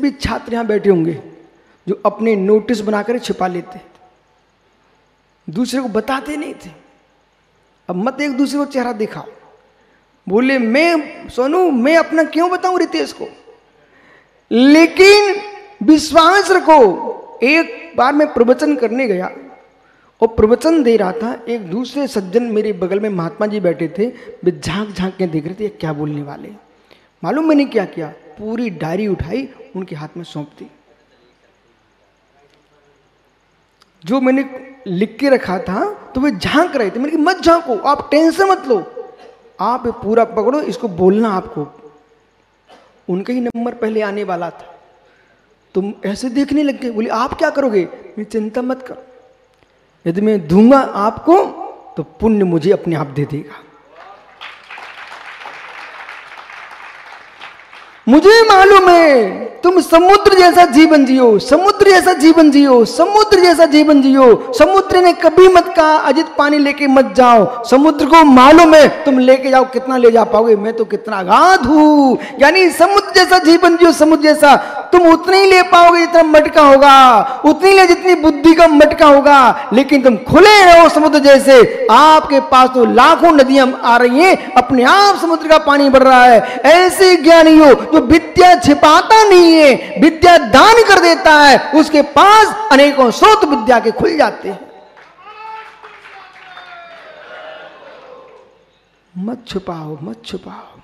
भी छात्र यहाँ बैठे होंगे जो अपने नोटिस बनाकर छिपा लेते, दूसरे को बताते नहीं थे। अब मत एक दूसरे को चेहरा दिखाओ, बोले मैं सोनू मैं अपना क्यों बताऊं रितेश को, लेकिन विश्वास रखो। एक बार मैं प्रवचन करने गया और प्रवचन दे रहा था, एक दूसरे सज्जन मेरे बगल में महात्मा जी बैठे थे, वे झांक झांक के देख रहे थे क्या बोलने वाले। मालूम मैंने क्या किया, पूरी डायरी उठाई उनके हाथ में सौंप दी। जो मैंने लिख के रखा था तो वे झांक रहे थे, मैंने कहा मत झांको, आप टेंशन मत लो, आप पूरा पकड़ो, इसको बोलना आपको। उनका ही नंबर पहले आने वाला था, तुम ऐसे देखने लग गए। बोले आप क्या करोगे, मैं चिंता मत करो, यदि मैं दूंगा आपको तो पुण्य मुझे अपने आप दे देगा। मुझे मालूम है तुम समुद्र जैसा जीवन जियो, समुद्र जैसा जीवन जियो, समुद्र जैसा जीवन जियो। समुद्र ने कभी मत कहा अजित पानी लेके मत जाओ, समुद्र को मालूम है तुम लेके जाओ कितना ले जा पाओगे, मैं तो कितना अगाध हूं। यानी समुद्र जैसा जीवन जियो, समुद्र जैसा, तुम उतने ही ले पाओगे जितना मटका होगा, उतनी ले जितनी बुद्धि का मटका होगा, लेकिन तुम खुले रहो समुद्र जैसे। आपके पास तो लाखों नदियां आ रही हैं, अपने आप समुद्र का पानी बढ़ रहा है। ऐसे ज्ञानी हो जो विद्या छिपाता नहीं है, विद्या दान कर देता है, उसके पास अनेकों स्रोत विद्या के खुल जाते हैं। मत छुपाओ मत छुपाओ,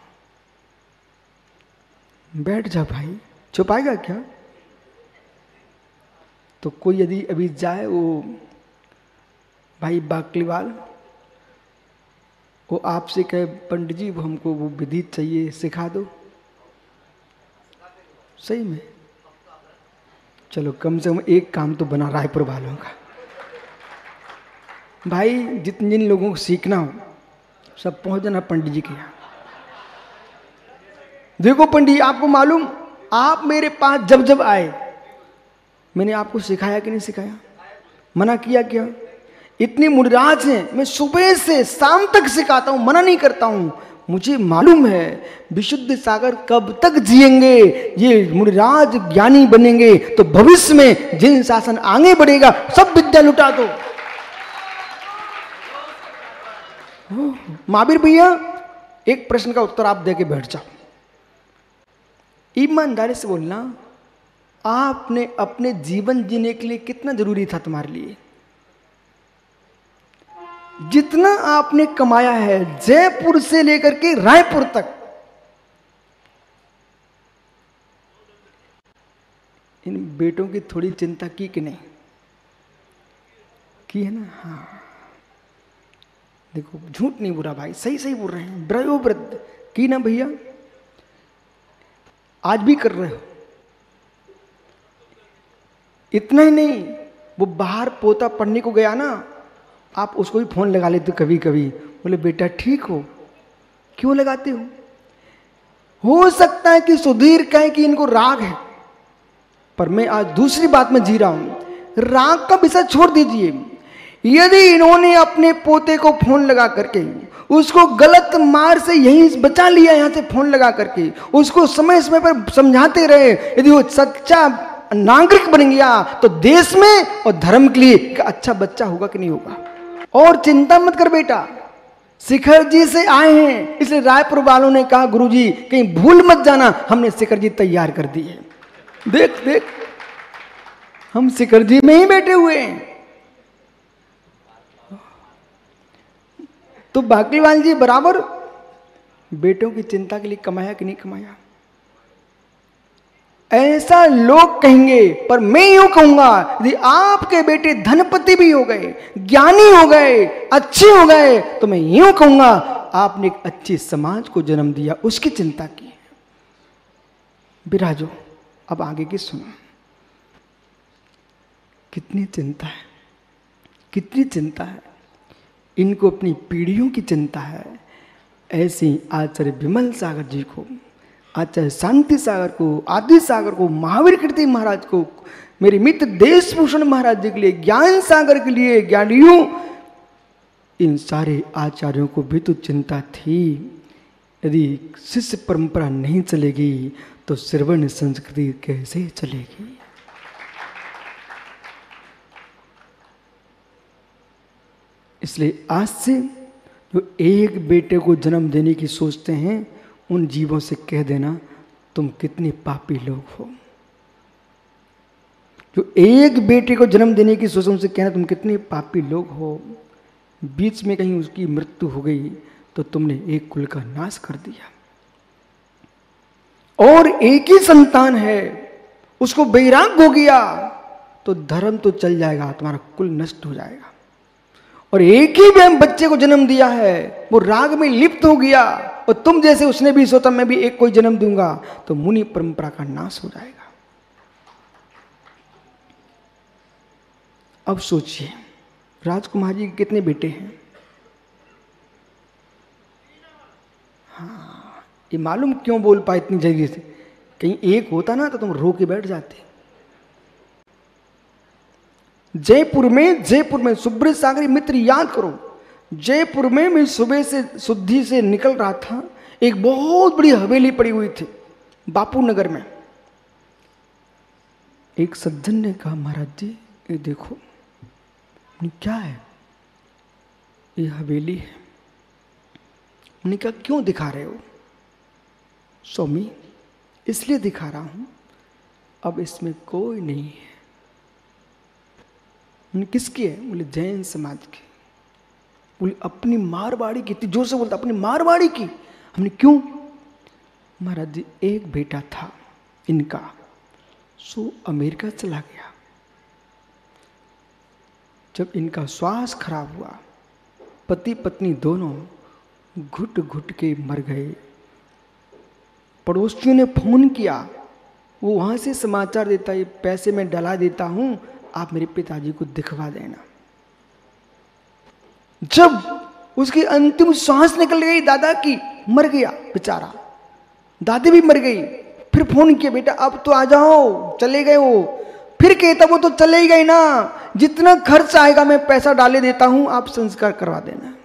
बैठ जा भाई, छुपाएगा क्या। तो कोई यदि अभी जाए वो भाई बाकलीवाल, वो आपसे कहे पंडित जी वो हमको वो विधि चाहिए सिखा दो, सही में चलो कम से कम एक काम तो बना रायपुर वालों का। भाई जिन जिन लोगों को सीखना हो सब पहुंच जाना पंडित जी के यहाँ। देखो पंडित जी आपको मालूम, आप मेरे पास जब जब आए मैंने आपको सिखाया कि नहीं सिखाया, मना किया क्या। इतने मुनिराज हैं, मैं सुबह से शाम तक सिखाता हूं, मना नहीं करता हूं। मुझे मालूम है विशुद्ध सागर कब तक जिएंगे, ये मुनिराज ज्ञानी बनेंगे तो भविष्य में जिन शासन आगे बढ़ेगा सब विद्या लुटा दो। महावीर भैया एक प्रश्न का उत्तर आप देके बैठ जाओ, ईमानदारी से बोलना, आपने अपने जीवन जीने के लिए कितना जरूरी था तुम्हारे लिए। जितना आपने कमाया है जयपुर से लेकर के रायपुर तक, इन बेटों की थोड़ी चिंता की कि नहीं की है ना। हाँ देखो झूठ नहीं बुरा भाई, सही सही बोल रहे हैं, ब्रयोवृद्ध की ना भैया, आज भी कर रहे हो। इतना ही नहीं, वो बाहर पोता पढ़ने को गया ना, आप उसको भी फोन लगा लेते कभी कभी, बोले बेटा ठीक हो, क्यों लगाते हो सकता है कि सुधीर कहे कि इनको राग है, पर मैं आज दूसरी बात में जी रहा हूं। राग का विषय छोड़ दीजिए, यदि इन्होंने अपने पोते को फोन लगा करके उसको गलत मार से यहीं बचा लिया, यहां से फोन लगा करके उसको समय समय पर समझाते रहे, यदि वो सच्चा नागरिक बन गया तो देश में और धर्म के लिए एक अच्छा बच्चा होगा कि नहीं होगा। और चिंता मत कर बेटा, शिखर जी से आए हैं, इसलिए रायपुर वालों ने कहा गुरुजी कहीं भूल मत जाना, हमने शिखर जी तैयार कर दी है। देख देख हम शिखर जी में ही बैठे हुए हैं। तो बाकलीवाल जी बराबर बेटों की चिंता के लिए कमाया कि नहीं कमाया। ऐसा लोग कहेंगे, पर मैं यूं कहूंगा यदि आपके बेटे धनपति भी हो गए, ज्ञानी हो गए, अच्छे हो गए, तो मैं यूं कहूंगा आपने एक अच्छे समाज को जन्म दिया, उसकी चिंता की। विराजो अब आगे की सुनो। कितनी चिंता है, कितनी चिंता है, इनको अपनी पीढ़ियों की चिंता है। ऐसे आचार्य विमल सागर जी को, आचार्य शांति सागर को, आदि सागर को, महावीर कीर्ति महाराज को, मेरे मित्र देशभूषण महाराज जी के लिए, ज्ञान सागर के लिए, ज्ञानियों, इन सारे आचार्यों को भी तो चिंता थी। यदि शिष्य परंपरा नहीं चलेगी तो श्रवण संस्कृति कैसे चलेगी? इसलिए आज से जो एक बेटे को जन्म देने की सोचते हैं, उन जीवों से कह देना तुम कितने पापी लोग हो। जो एक बेटे को जन्म देने की सोच, उनसे कहना तुम कितने पापी लोग हो। बीच में कहीं उसकी मृत्यु हो गई तो तुमने एक कुल का नाश कर दिया। और एक ही संतान है, उसको वैराग हो गया तो धर्म तो चल जाएगा, तुम्हारा कुल नष्ट हो जाएगा। और एक ही बच्चे को जन्म दिया है, वो राग में लिप्त हो गया, और तुम जैसे उसने भी सोचा मैं भी एक कोई जन्म दूंगा, तो मुनि परंपरा का नाश हो जाएगा। अब सोचिए, राजकुमार जी के कितने बेटे हैं? हाँ, ये मालूम क्यों बोल पाए इतनी जल्दी से? कहीं एक होता ना तो तुम रो के बैठ जाते। जयपुर में सुब्रत सागरी मित्र, याद करो, जयपुर में मैं सुबह से शुद्धि से निकल रहा था, एक बहुत बड़ी हवेली पड़ी हुई थी बापू नगर में। एक सज्जन ने कहा, महाराज जी ये देखो, क्या है? ये हवेली है। मैंने कहा क्यों दिखा रहे हो? स्वामी इसलिए दिखा रहा हूं, अब इसमें कोई नहीं है। मैंने किसकी है? बोले जैन समाज की। बोले अपनी मारवाड़ी की? जोर से बोलता, अपनी मारवाड़ी की। हमने क्यों? महाराज जी एक बेटा था इनका, सो अमेरिका चला गया। जब इनका श्वास खराब हुआ, पति पत्नी दोनों घुट घुट के मर गए। पड़ोसियों ने फोन किया, वो वहां से समाचार देता है, पैसे में डला देता हूं, आप मेरे पिताजी को दिखवा देना। जब उसकी अंतिम सांस निकल गई दादा की, मर गया बेचारा, दादी भी मर गई। फिर फोन किया, बेटा अब तो आ जाओ, चले गए वो। फिर कहता वो तो चले ही गए ना, जितना खर्च आएगा मैं पैसा डाले देता हूं, आप संस्कार करवा देना।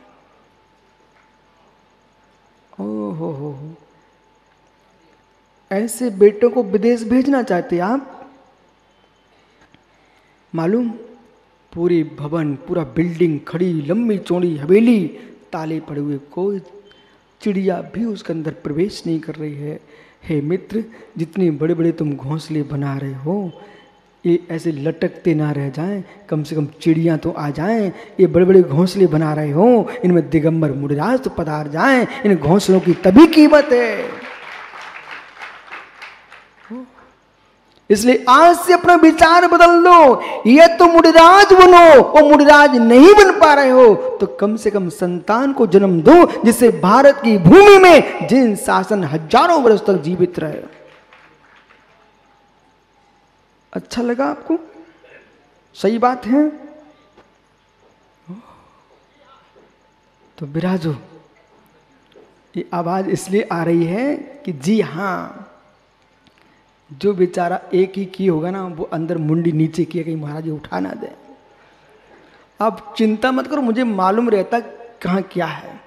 हो, ऐसे बेटों को विदेश भेजना चाहते आप? मालूम, पूरी भवन, पूरा बिल्डिंग खड़ी, लंबी चौड़ी हवेली, ताले पड़े हुए, कोई चिड़िया भी उसके अंदर प्रवेश नहीं कर रही है। हे मित्र, जितने बड़े बड़े तुम घोंसले बना रहे हो, ये ऐसे लटकते ना रह जाएं, कम से कम चिड़ियां तो आ जाएं। ये बड़े बड़े घोंसले बना रहे हो, इनमें दिगंबर मुनिराज तो पधार जाएं, इन घोंसलों की तभी कीमत है। इसलिए आज से अपना विचार बदल लो। ये तो मुनिराज बनो, और मुनिराज नहीं बन पा रहे हो तो कम से कम संतान को जन्म दो, जिससे भारत की भूमि में जिन शासन हजारों वर्ष तक जीवित रहे। अच्छा लगा आपको? सही बात है। तो विराजो, ये आवाज इसलिए आ रही है कि जी हां, जो बेचारा एक ही की होगा ना, वो अंदर मुंडी नीचे किया, कहीं महाराज उठा ना दे। आप चिंता मत करो, मुझे मालूम रहता कहां क्या है।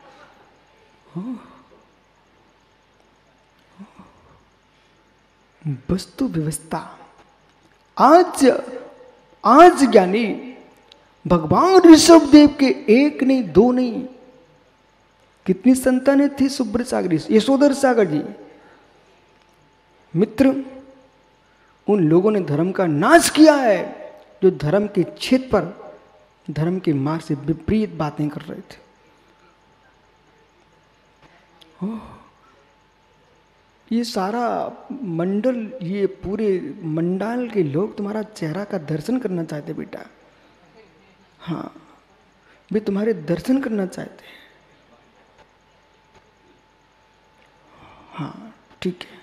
वस्तु व्यवस्था आज ज्ञानी भगवान ऋषभ देव के एक नहीं दो नहीं, कितनी संतानें थी सुब्रत सागरी, यशोधर सागर जी। मित्र, उन लोगों ने धर्म का नाश किया है, जो धर्म के क्षेत्र पर धर्म के मार्ग से विपरीत बातें कर रहे थे। ये सारा मंडल, ये पूरे मंडल के लोग तुम्हारा चेहरा का दर्शन करना चाहते बेटा। हाँ, वे तुम्हारे दर्शन करना चाहते हैं। हाँ ठीक है,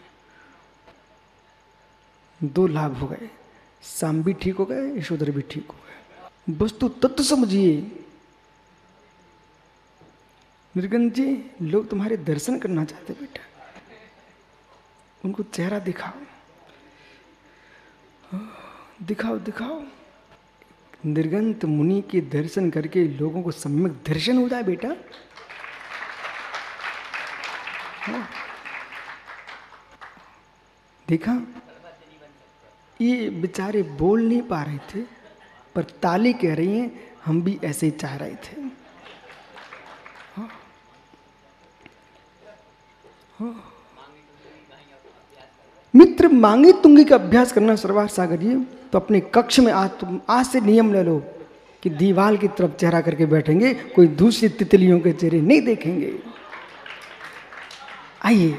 2 लाभ हो गए, शाम भी ठीक हो गए, यशोधर भी ठीक हो गए। वस्तु तत्व समझिए निर्गन जी, लोग तुम्हारे दर्शन करना चाहते बेटा, उनको चेहरा दिखाओ, दिखाओ दिखाओ। निर्गंत मुनि के दर्शन करके लोगों को सम्यक दर्शन हो जाए बेटा। देखा, ये बेचारे बोल नहीं पा रहे थे, पर ताली कह रही हैं हम भी ऐसे ही चाह रहे थे। हाँ। हाँ। मित्र, मांगी तुंगी का अभ्यास करना सरवार सागर जी, तो अपने कक्ष में आज से नियम ले लो कि दीवार की तरफ चेहरा करके बैठेंगे, कोई दूसरी तितलियों के चेहरे नहीं देखेंगे। आइए,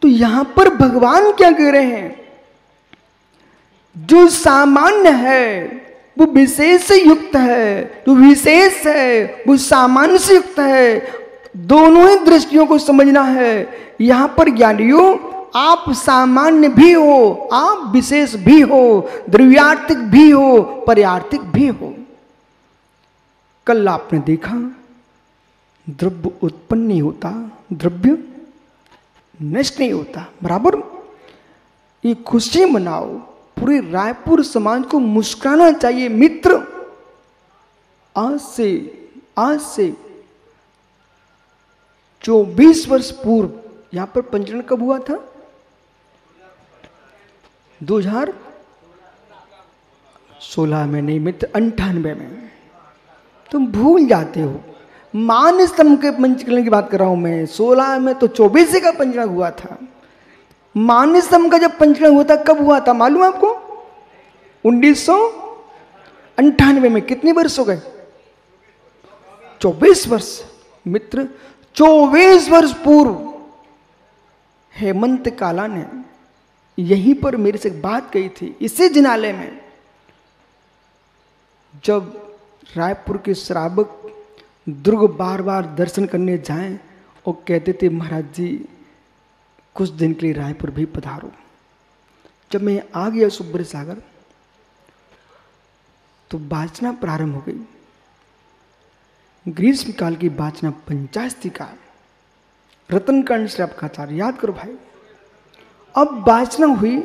तो यहां पर भगवान क्या कह रहे हैं, जो सामान्य है वो विशेष से युक्त है, जो विशेष है वो सामान्य से युक्त है। दोनों ही दृष्टियों को समझना है। यहां पर ज्ञानियों, आप सामान्य भी हो, आप विशेष भी हो, द्रव्यार्थिक भी हो, पर्यार्थिक भी हो। कल आपने देखा, द्रव्य उत्पन्न नहीं होता, द्रव्य नष्ट नहीं होता, बराबर। ये खुशी मनाओ, पूरे रायपुर समाज को मुस्कुराना चाहिए। मित्र, आज से 24 वर्ष पूर्व यहां पर पंजीकरण कब हुआ था? 2016 में नहीं मित्र, 98 में। तुम भूल जाते हो, मान स्तंभ के पंजीकरण की बात कर रहा हूं मैं। 16 में तो 24 का पंजीकरण हुआ था। मान स्तंभ का जब पंजीकरण हुआ था, कब हुआ था मालूम है आपको? 1998 में। कितने वर्ष हो गए? 24 वर्ष। मित्र, 24 वर्ष पूर्व हेमंत काला ने यहीं पर मेरे से बात कही थी, इसी जिनालय में। जब रायपुर के श्रावक दुर्ग बार बार दर्शन करने जाएं और कहते थे महाराज जी कुछ दिन के लिए रायपुर भी पधारो। जब मैं आ गया सुब्र सागर, तो वाचना प्रारंभ हो गई। ग्रीष्म काल की वाचना पंचास्ती का रतन कर्ण से आपका आचार्य, याद करो भाई। अब वाचना हुई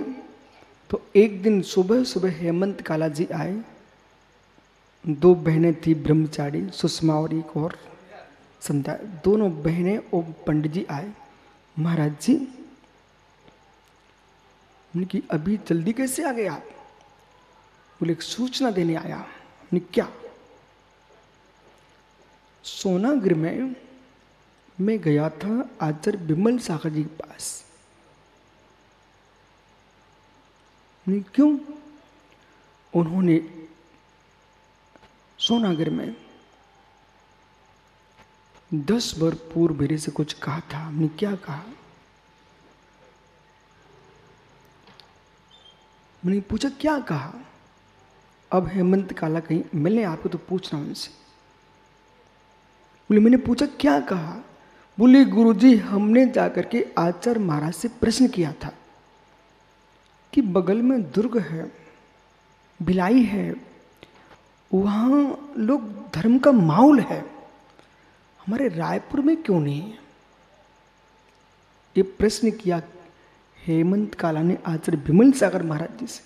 तो एक दिन सुबह सुबह हेमंत काला जी आए। 2 बहनें थी ब्रह्मचारी, सुषमा और एक और संध्या। दोनों बहनें और पंडित जी आए। महाराज जी, उनकी अभी जल्दी कैसे आ गए आप? बोले एक सूचना देने आया। ने क्या? सोनागिर में मैं गया था आचार्य विमल सागर जी के पास। क्यों? उन्होंने सोनागिर में 10 वर्ष पूर्व मेरे से कुछ कहा था। हमने क्या कहा? मैंने पूछा क्या कहा? अब हेमंत काला कहीं मिलने आपको तो पूछना उनसे। बोले मैंने पूछा क्या कहा? बोले गुरुजी, हमने जाकर के आचार्य महाराज से प्रश्न किया था कि बगल में दुर्ग है, भिलाई है, वहां लोग धर्म का माहौल है, हमारे रायपुर में क्यों नहीं है? ये प्रश्न किया हेमंत काला ने आचार्य विमल सागर महाराज जी से।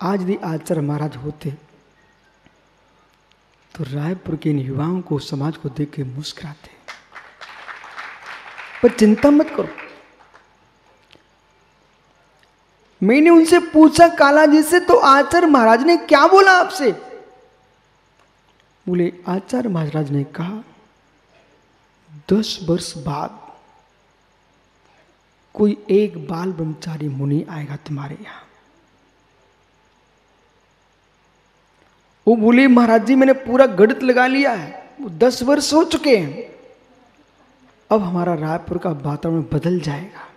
आज भी आचार्य महाराज होते तो रायपुर के इन युवाओं को, समाज को देख के मुस्कुराते। पर चिंता मत करो। मैंने उनसे पूछा काला जी से, तो आचार्य महाराज ने क्या बोला आपसे? बोले आचार्य महाराज ने कहा 10 वर्ष बाद कोई एक बाल ब्रह्मचारी मुनि आएगा तुम्हारे यहां। वो बोले महाराज जी मैंने पूरा गणित लगा लिया है, वो 10 वर्ष हो चुके हैं, अब हमारा रायपुर का वातावरण बदल जाएगा।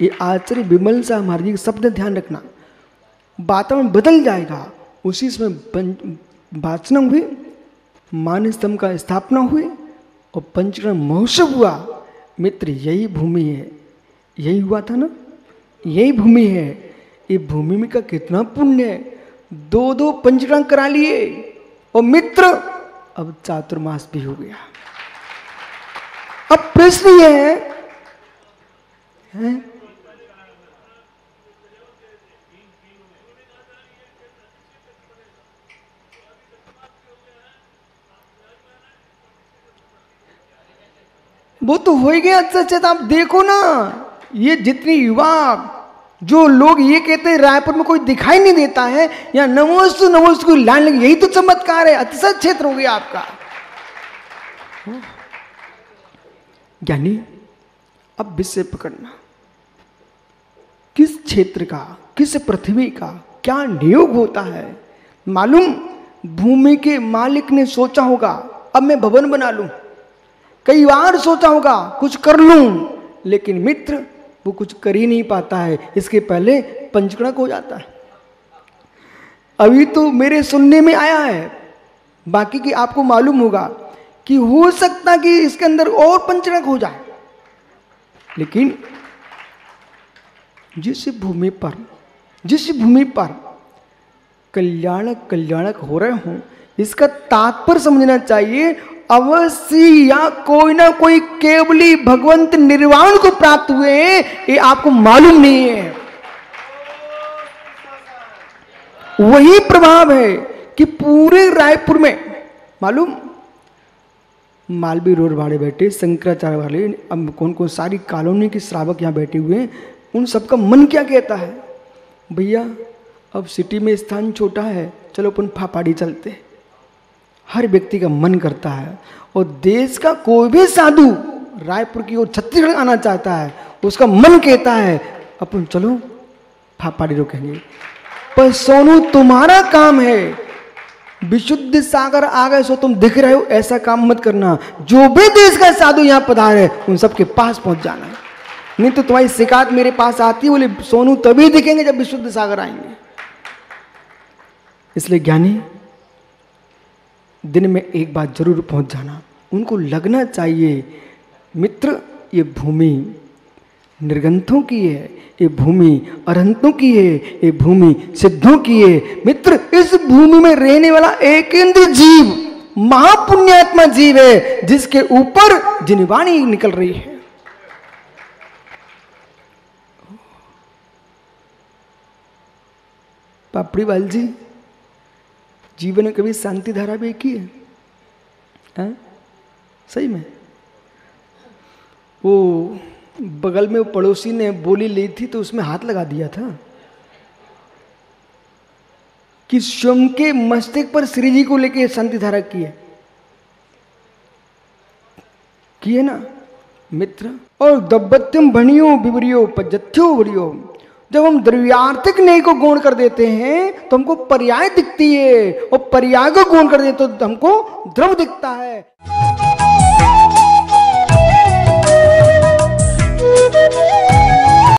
ये आचार्य विमल साहब महाराज जी का शब्द ध्यान रखना, वातावरण बदल जाएगा। उसी समय वाचना हुई, मान स्तंभ का स्थापना हुई और पंचकर्म महोत्सव हुआ। मित्र, यही भूमि है, यही हुआ था ना, यही भूमि है। ये भूमि में का कितना पुण्य है। 2 पंचकर्म करा लिए और मित्र अब चातुर्मास भी हो गया। अब प्रश्न यह है वो तो हो ही गया। अच्छा आप देखो ना, ये जितनी युवा जो लोग ये कहते हैं रायपुर में कोई दिखाई नहीं देता है, या नमोस्तु नमोस्तु की लाइन लगी, यही तो चमत्कार है। अतिशय क्षेत्र हो गया आपका। ज्ञानी अब विषय पकड़ना, किस क्षेत्र का, किस पृथ्वी का क्या नियोग होता है। मालूम, भूमि के मालिक ने सोचा होगा अब मैं भवन बना लूं, कई बार सोचा होगा कुछ कर लूं, लेकिन मित्र वो कुछ कर ही नहीं पाता है, इसके पहले पंचकणक हो जाता है। अभी तो मेरे सुनने में आया है, बाकी की आपको मालूम होगा कि हो सकता कि इसके अंदर और पंचकणक हो जाए, लेकिन जिस भूमि पर कल्याणक हो रहे हों, इसका तात्पर्य समझना चाहिए। अवश्य या कोई ना कोई केवली भगवंत निर्वाण को प्राप्त हुए हैं, ये आपको मालूम नहीं है। वही प्रभाव है कि पूरे रायपुर में मालूम, मालवी रोड वाले बैठे, शंकराचार्य वाले, अब कौन कौन सारी कॉलोनी के श्रावक यहाँ बैठे हुए हैं, उन सबका मन क्या कहता है, भैया अब सिटी में स्थान छोटा है, चलो अपन फाफाड़ी चलते। हर व्यक्ति का मन करता है, और देश का कोई भी साधु रायपुर की ओर छत्तीसगढ़ आना चाहता है, उसका मन कहता है अपन चलो फाफाड़ी रुकेंगे। पर सोनू तुम्हारा काम है, विशुद्ध सागर आ गए सो तुम दिख रहे हो, ऐसा काम मत करना। जो भी देश का साधु यहाँ पधारे उन सबके पास पहुंच जाना, नहीं तो तुम्हारी शिकायत मेरे पास आती है, बोले सोनू तभी दिखेंगे जब विशुद्ध सागर आएंगे। इसलिए ज्ञानी दिन में एक बार जरूर पहुंच जाना, उनको लगना चाहिए मित्र ये भूमि निर्गंथों की है, ये भूमि अरहंतों की है, ये भूमि सिद्धों की है। मित्र इस भूमि में रहने वाला एकेंद्र जीव महापुण्यात्मा जीव है, जिसके ऊपर जिनवाणी निकल रही है। पापड़ीवाल जी, जीवन में कभी शांति धारा भी की है? सही में वो बगल में वो पड़ोसी ने बोली ली थी तो उसमें हाथ लगा दिया था कि स्वयं के मस्तक पर श्री जी को लेके शांति धारा की है ना मित्र। और दब्बत्यम भणियो बिबरियो पज्जथ्यो बरियो, जब हम द्रव्यार्थिक नई को गौण कर देते हैं तो हमको पर्याय दिखती है, और पर्याय को गौण कर देते तो हमको द्रव दिखता है।